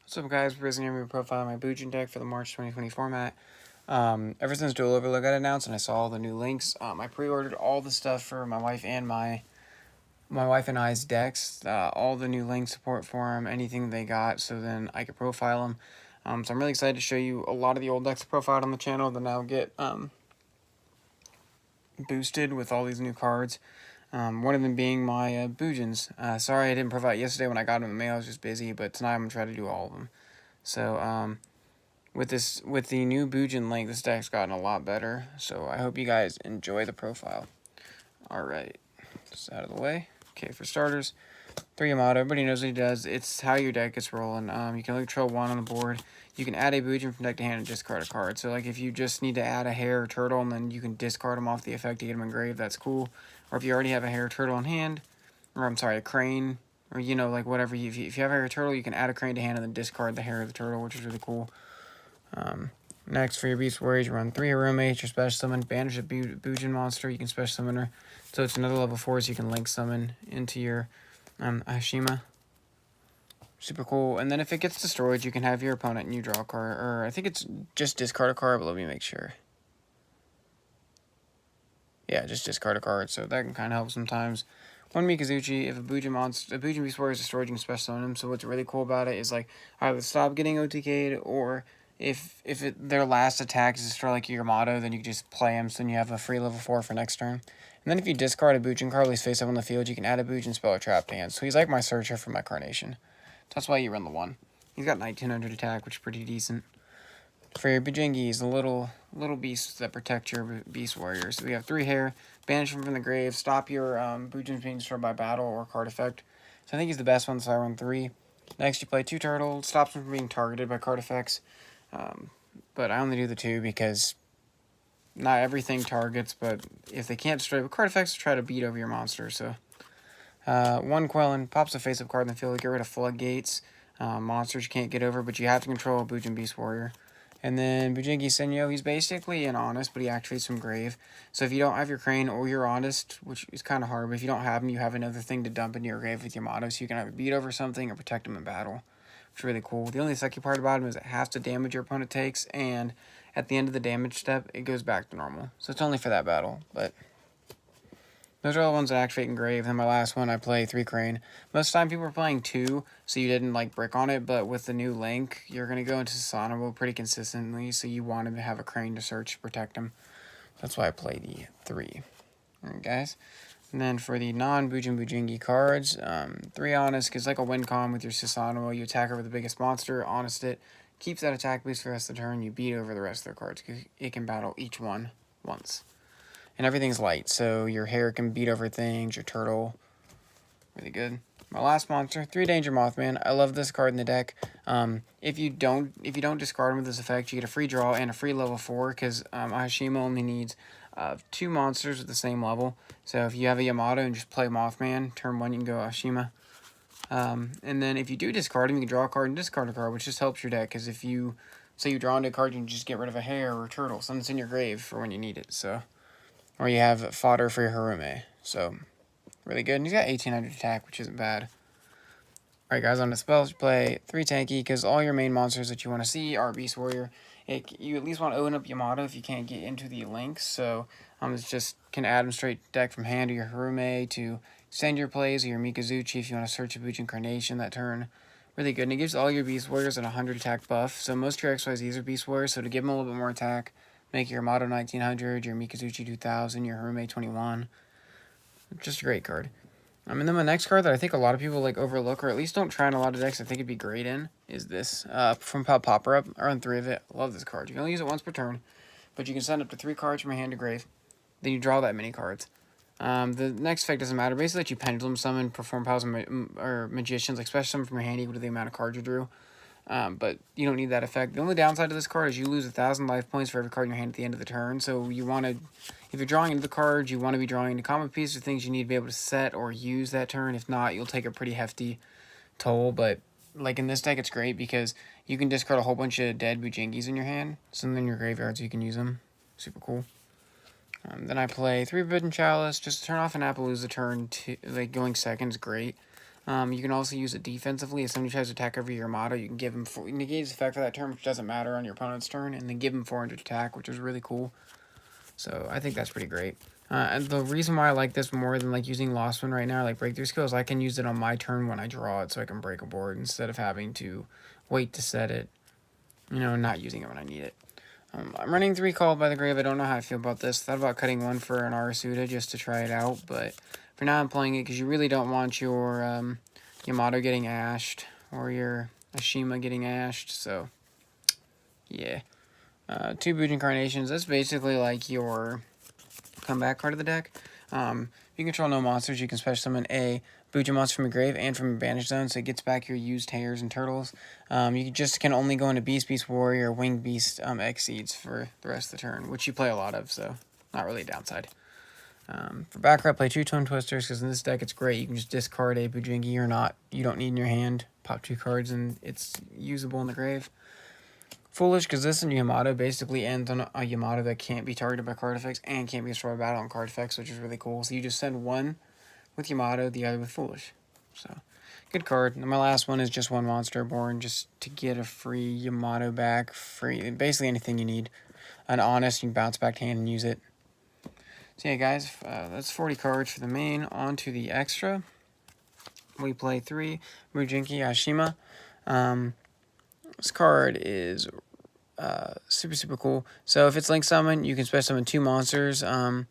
What's up, guys? We're going to profile my Bujin deck for the March 2020 format. Ever since Dual Overload got announced and I saw all the new links, I pre-ordered all the stuff for my wife and my wife and I's decks, all the new link support for them, anything they got, so then I could profile them. So I'm really excited to show you a lot of the old decks profiled on the channel that now get boosted with all these new cards. One of them being my Bujins. Sorry I didn't provide yesterday when I got them in the mail. I was just busy, but tonight I'm going to try to do all of them. So, with the new Bujin link, this deck's gotten a lot better. So I hope you guys enjoy the profile. Alright, just out of the way. Okay, for starters, 3 Yamato. Everybody knows what he does. It's how your deck gets rolling. You can only control 1 on the board. You can add a Bujin from deck to hand and discard a card. So, like, if you just need to add a hare or turtle and then you can discard them off the effect to get them engraved, that's cool. Or if you already have a hare or turtle in hand, or I'm sorry, a crane, or like whatever. If you have a hare or turtle, you can add a crane to hand and then discard the hare or the turtle, which is really cool. Next, for your Beast Warriors, you run 3 Aromates, your special summon, banish a Bujin monster, you can special summon her. So it's another level 4, so you can link summon into your Hashima. Super cool. And then if it gets destroyed, you can have your opponent and you draw a card. Or I think it's just discard a card, but let me make sure. Yeah, just discard a card, so that can kind of help sometimes. 1 Mikazuchi, if a Bujin Beast Warrior is destroyed, you can special summon him. So what's really cool about it is, like, either stop getting OTK'd, or if their last attack is destroy like your motto, then you can just play him, so then you have a free level 4 for next turn. And then if you discard a Bujin card, he's face up on the field, you can add a Bujin spell or trap to hand. So he's like my searcher for my Carnation. That's why you run the 1. He's got 1900 attack, which is pretty decent. For your Bujingis, the little beasts that protect your Beast Warriors. So we have 3 hair, banish them from the grave, stop your Bujins being destroyed by battle or card effect. So I think he's the best one, so I run 3. Next, you play 2 turtles, stops them from being targeted by card effects. But I only do the 2 because not everything targets, but if they can't destroy with card effects, try to beat over your monster. So 1 Quellen pops a face-up card in the field to get rid of floodgates. Monsters you can't get over, but you have to control a Bujin Beast Warrior. And then Bujingi Senyo, he's basically an Honest, but he activates from Grave. So if you don't have your Crane or your Honest, which is kind of hard, but if you don't have them, you have another thing to dump into your Grave with your motto, so you can either beat over something or protect them in battle, which is really cool. The only sucky part about him is it has to damage your opponent takes, and at the end of the damage step, it goes back to normal. So it's only for that battle, but those are all the ones that activate in Grave. Then my last one, I play 3 Crane. Most of the time people are playing 2, so you didn't like brick on it, but with the new link, you're going to go into Sasanobu pretty consistently, so you want to have a Crane to search to protect him. That's why I play the 3. Alright, guys. And then for the non-Bujin Bujingi cards, 3 Honest, because like a win con with your Sasanobu, you attack over the biggest monster, Honest it, keeps that attack boost for the rest of the turn, you beat over the rest of their cards, because it can battle each one once. And everything's light, so your hare can beat over things, your turtle, really good. My last monster, 3 Danger Mothman. I love this card in the deck. If you don't discard him with this effect, you get a free draw and a free level 4, because Hashima only needs 2 monsters at the same level. So if you have a Yamato and just play Mothman, turn 1 you can go Hashima. And then if you do discard him, you can draw a card and discard a card, which just helps your deck, because if you, say you draw into a card, you can just get rid of a hare or a turtle, something that's in your grave for when you need it, so. Or you have fodder for your Harume. So, really good. And he's got 1800 attack, which isn't bad. Alright, guys, on the spells, you play 3 tanky, because all your main monsters that you want to see are Beast Warrior. You at least want to open up Yamato if you can't get into the links. So, it's just can add them straight deck from hand to your Harume, to send your plays, or your Mikazuchi if you want to search a Bujin Carnation that turn. Really good. And it gives all your Beast Warriors an 100 attack buff. So, most of your XYZs are Beast Warriors, so to give them a little bit more attack, make your Yamato 1900, your Mikazuchi 2000, your Harume 21. Just a great card. And then my next card that I think a lot of people like overlook, or at least don't try in a lot of decks I think it'd be great in, is this. From Popper Up. I run 3 of it. I love this card. You can only use it once per turn, but you can send up to 3 cards from your hand to grave. Then you draw that many cards. The next effect doesn't matter. Basically, let you pendulum summon, perform powers or magicians, like special summon from your hand equal to the amount of cards you drew. But you don't need that effect. The only downside to this card is you lose 1,000 life points for every card in your hand at the end of the turn. So you want to, if you're drawing into the cards, you want to be drawing into common pieces or things you need to be able to set or use that turn. If not, you'll take a pretty hefty toll. But like in this deck, it's great because you can discard a whole bunch of dead Bujingis in your hand. Some in your graveyard so you can use them. Super cool. Then I play 3 Forbidden Chalice just to turn off an Appaloosa turn. Like going second is great. You can also use it defensively. If somebody tries to attack over your Yamato, you can give him negate his effect for that turn, which doesn't matter on your opponent's turn, and then give him 400 attack, which is really cool. So I think that's pretty great. And the reason why I like this more than like using Lost One right now, like Breakthrough Skills, I can use it on my turn when I draw it, so I can break a board instead of having to wait to set it. Not using it when I need it. I'm running 3 Called by the Grave. I don't know how I feel about this. Thought about cutting 1 for an Arasuda just to try it out, but for now I'm playing it because you really don't want your Yamato getting ashed or your Ashima getting ashed, so yeah. 2 Bujin Carnations, that's basically like your comeback card of the deck. You control no monsters, you can special summon a Bujin monster from your grave and from your banished zone, so it gets back your used hares and turtles. You just can only go into Beast, Beast Warrior, Winged Beast, Exceeds for the rest of the turn, which you play a lot of, so not really a downside. For background, play 2 Tone Twisters, because in this deck it's great. You can just discard a Bujingi or not. You don't need in your hand. Pop 2 cards and it's usable in the grave. Foolish, because this and Yamato basically ends on a Yamato that can't be targeted by card effects and can't be destroyed by battle on card effects, which is really cool. So you just send one with Yamato, the other with Foolish. So, good card. And my last one is just 1 Monster Born, just to get a free Yamato back. Free, basically anything you need. An Honest, you can bounce back to hand and use it. So yeah, guys, that's 40 cards for the main. On to the extra. We play 3 Mujinki Ashima. This card is super cool. So if it's Link Summon, you can special summon 2 monsters. Let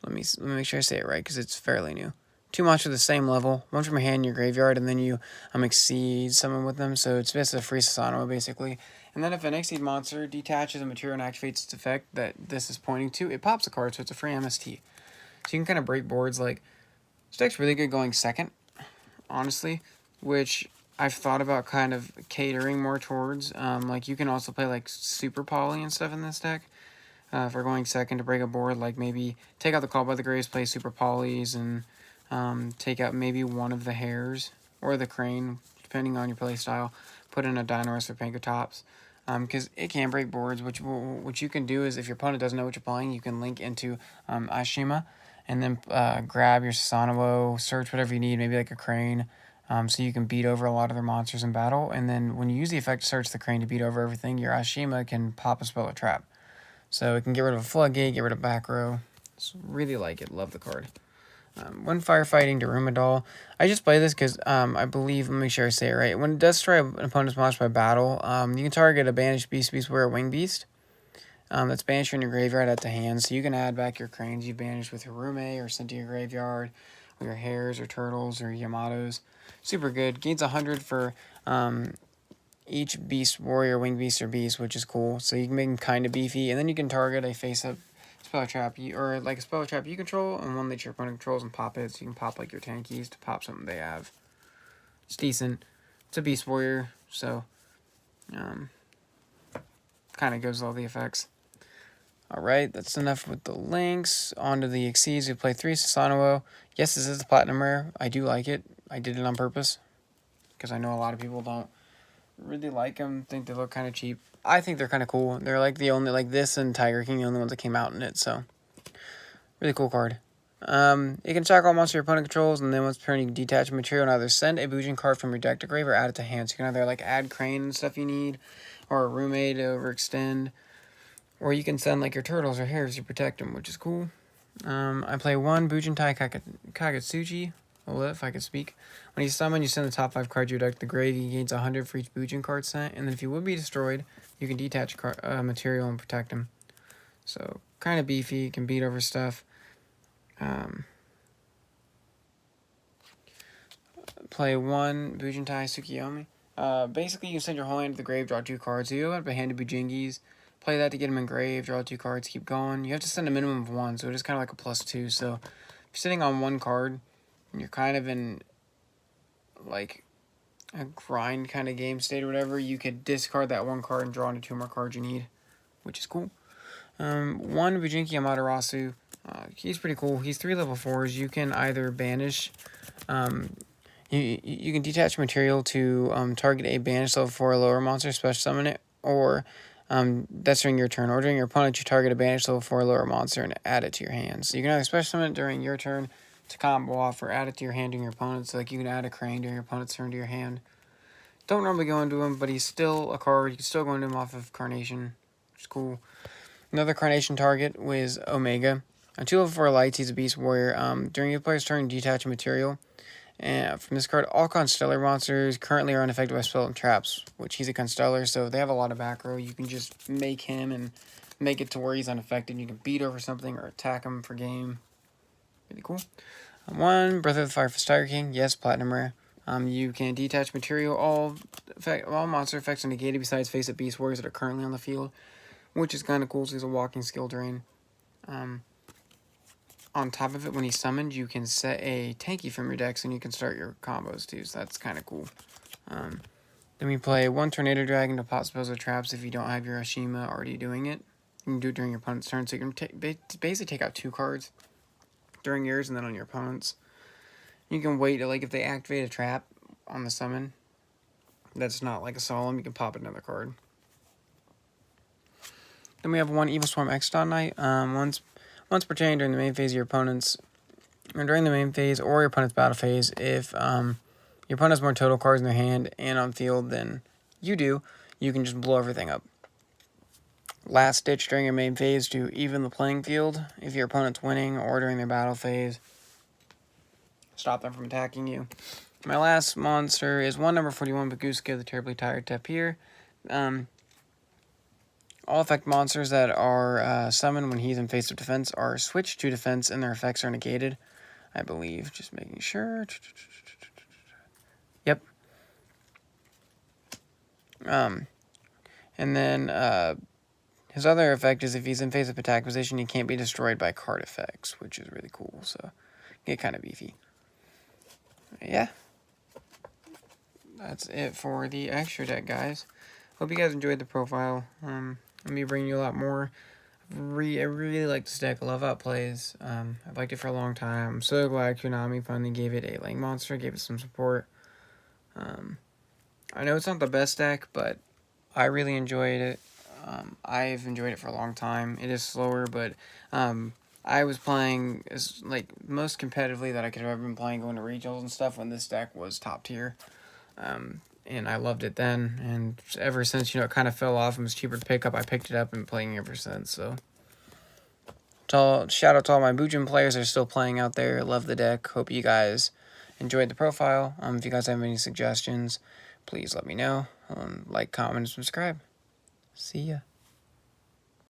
me make sure I say it right because it's fairly new. 2 monsters of the same level, 1 from your hand in your graveyard, and then you exceed summon with them. So it's basically a free Susanoo, basically. And then if an exceed monster detaches a material and activates its effect that this is pointing to, it pops a card, so it's a free MST. So you can kind of break boards. Like, this deck's really good going second, honestly, which I've thought about kind of catering more towards. Like, you can also play, like, Super Poly and stuff in this deck. For going second to break a board, like maybe take out the Call by the Graves, play Super Polys, and take out maybe one of the hares or the crane, depending on your play style. Put in a Dinosaur or Pankotops, because it can break boards. What you can do is, if your opponent doesn't know what you're playing, you can link into Ashima, and then grab your Susanoo, search whatever you need, maybe like a crane, so you can beat over a lot of their monsters in battle. And then when you use the effect to search the crane to beat over everything, your Ashima can pop a spell or trap. So it can get rid of a floodgate, get rid of back row. Just really like it. Love the card. 1 Firefighting Daruma Doll. I just play this because I believe, let me make sure I say it right. When it does destroy an opponent's monster by battle, you can target a banished beast, Warrior, Wing Beast. That's banished in your graveyard at the hand. So you can add back your cranes you banished with Harume or sent to your graveyard, or your hares or turtles or Yamatos. Super good. Gains 100 for each beast, warrior, wing beast, or beast, which is cool. So you can make them kind of beefy, and then you can target a face-up spell trap or like a spell trap you control, and one that your opponent controls, and pop it. So you can pop like your tankies to pop something they have. It's decent. It's a beast warrior, so kind of goes with all the effects. All right, that's enough with the links. On to the exceeds. We play 3 Susanoo. Yes, this is the platinum rare. I do like it. I did it on purpose because I know a lot of people don't really like them, think they look kind of cheap. I think they're kind of cool. They're like the only, like this and Tiger King, the only ones that came out in it, so really cool card. You can check all monsters your opponent controls, and then once per turn you can detach a material and either send a Bujin card from your deck to grave or add it to hand. So you can either like add crane and stuff you need, or a roommate to overextend, or you can send like your turtles or hares to protect them, which is cool. I play 1 Bujin Tai Kagetsuchi. If I could speak. When you summon, you send the top 5 cards of your deck to the grave. You gains 100 for each Bujin card sent. And then if you would be destroyed, you can detach material and protect him. So, kind of beefy. You can beat over stuff. Play 1 Bujin Tai Tsukiyomi. Basically, you send your whole hand to the grave, draw 2 cards. So you have a hand of Bujingis. Play that to get them engraved, draw 2 cards, keep going. You have to send a minimum of 1, so it is kind of like a +2. So, if you're sitting on 1 card, and you're kind of in like a grind kind of game state or whatever, you could discard that 1 card and draw into 2 more cards you need, which is cool. 1 Bujinki Amaterasu. He's pretty cool. He's 3 level 4s. You can either banish, you can detach material to target a banished level 4 or lower monster, special summon it, or that's during your turn. Or during your opponent, you target a banished level 4 or lower monster and add it to your hand. So you can either special summon it during your turn, to combo off or add it to your hand during your opponent's. So like you can add a Crane during your opponent's turn to your hand. Don't normally go into him, but he's still a card. You can still go into him off of Carnation, which is cool. Another Carnation target was Omega. On 2 level 4 lights, he's a Beast Warrior. During your player's turn, detach a material. And from this card, all Constellar monsters currently are unaffected by spell and traps, which he's a Constellar, so they have a lot of back row. You can just make him and make it to where he's unaffected. You can beat over something or attack him for game. Really cool. 1, Breath of the Fire for Tiger King. Yes, Platinum Rare. You can detach material. All monster effects are negated besides face-up Beast Warriors that are currently on the field, which is kind of cool, so he's a walking skill drain. On top of it, when he's summoned, you can set a tanky from your decks, and you can start your combos too, so that's kind of cool. Then we play 1 Tornado Dragon to pop spells or traps if you don't have your Ashima already doing it. You can do it during your opponent's turn, so you can basically take out 2 cards during yours and then on your opponent's. You can wait, like if they activate a trap on the summon that's not like a solemn, you can pop another card. Then we have 1 Evil Swarm Exodon Knight. Once per turn during the main phase of your opponent's, or during the main phase or your opponent's battle phase, if your opponent has more total cards in their hand and on field than you do, you can just blow everything up. Last ditch during your main phase to even the playing field. If your opponent's winning or during their battle phase, stop them from attacking you. My last monster is 1 number 41, Baguska, the Terribly Tired Tapir. All effect monsters that are summoned when he's in face of defense are switched to defense and their effects are negated, I believe. Just making sure. Yep. And then his other effect is if he's in face of attack position, he can't be destroyed by card effects, which is really cool. So get kind of beefy. Yeah. That's it for the extra deck, guys. Hope you guys enjoyed the profile. Let me bring you a lot more. I really like this deck. I love how it plays. I've liked it for a long time. I'm so glad Konami finally gave it a Link Monster, gave it some support. I know it's not the best deck, but I really enjoyed it. I've enjoyed it for a long time. It is slower, but I was playing as like most competitively that I could have ever been playing, going to regionals and stuff when this deck was top tier. And I loved it then, and ever since, it kind of fell off and was cheaper to pick up, I picked it up and been playing ever since. So, shout out to all my Bujin players that are still playing out there. Love the deck. Hope you guys enjoyed the profile. If you guys have any suggestions, please let me know. Like, comment, and subscribe. See ya.